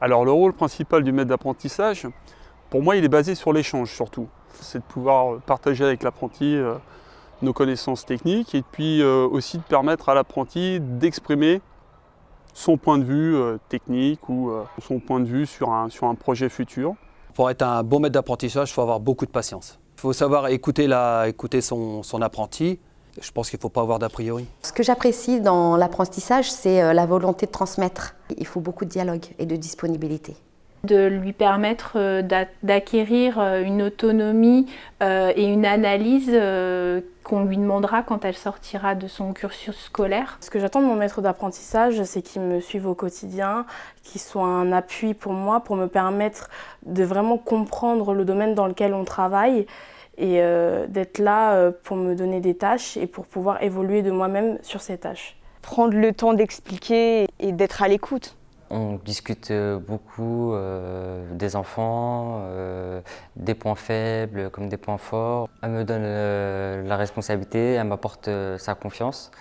Alors le rôle principal du maître d'apprentissage, pour moi, il est basé sur l'échange surtout. C'est de pouvoir partager avec l'apprenti nos connaissances techniques et puis aussi de permettre à l'apprenti d'exprimer son point de vue technique ou son point de vue sur un projet futur. Pour être un bon maître d'apprentissage, il faut avoir beaucoup de patience. Il faut savoir écouter son apprenti. Je pense qu'il ne faut pas avoir d'a priori. Ce que j'apprécie dans l'apprentissage, c'est la volonté de transmettre. Il faut beaucoup de dialogue et de disponibilité. De lui permettre d'acquérir une autonomie et une analyse qu'on lui demandera quand elle sortira de son cursus scolaire. Ce que j'attends de mon maître d'apprentissage, c'est qu'il me suive au quotidien, qu'il soit un appui pour moi, pour me permettre de vraiment comprendre le domaine dans lequel on travaille et d'être là pour me donner des tâches et pour pouvoir évoluer de moi-même sur ces tâches. Prendre le temps d'expliquer et d'être à l'écoute. On discute beaucoup des enfants, des points faibles comme des points forts. Elle me donne la responsabilité, elle m'apporte sa confiance.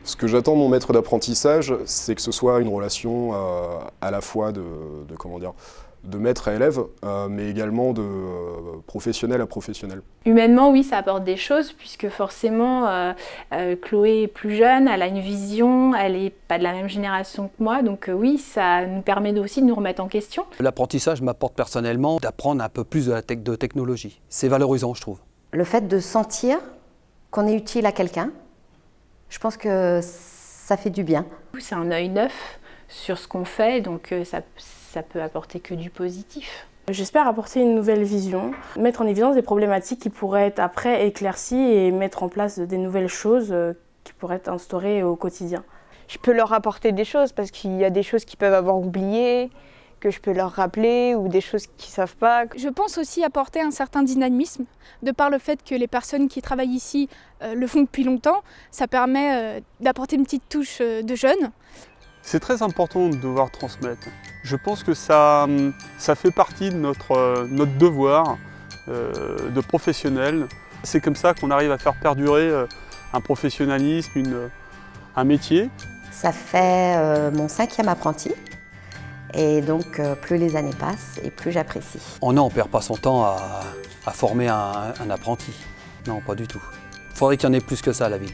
Ce que j'attends de mon maître d'apprentissage, c'est que ce soit une relation à la fois de maître à élève, mais également de professionnel à professionnel. Humainement, oui, ça apporte des choses, puisque forcément, Chloé est plus jeune, elle a une vision, elle n'est pas de la même génération que moi, donc oui, ça nous permet aussi de nous remettre en question. L'apprentissage m'apporte personnellement d'apprendre un peu plus de technologie. C'est valorisant, je trouve. Le fait de sentir qu'on est utile à quelqu'un, je pense que ça fait du bien. C'est un œil neuf sur ce qu'on fait, donc ça peut apporter que du positif. J'espère apporter une nouvelle vision, mettre en évidence des problématiques qui pourraient être après éclaircies et mettre en place des nouvelles choses qui pourraient être instaurées au quotidien. Je peux leur apporter des choses parce qu'il y a des choses qu'ils peuvent avoir oubliées, que je peux leur rappeler ou des choses qu'ils ne savent pas. Je pense aussi apporter un certain dynamisme, de par le fait que les personnes qui travaillent ici le font depuis longtemps. Ça permet d'apporter une petite touche de jeune. C'est très important de devoir transmettre. Je pense que ça fait partie de notre devoir de professionnel. C'est comme ça qu'on arrive à faire perdurer un professionnalisme, un métier. Ça fait mon 5e apprenti. Et donc, plus les années passent et plus j'apprécie. On ne perd pas son temps à former un apprenti. Non, pas du tout. Il faudrait qu'il y en ait plus que ça à la ville.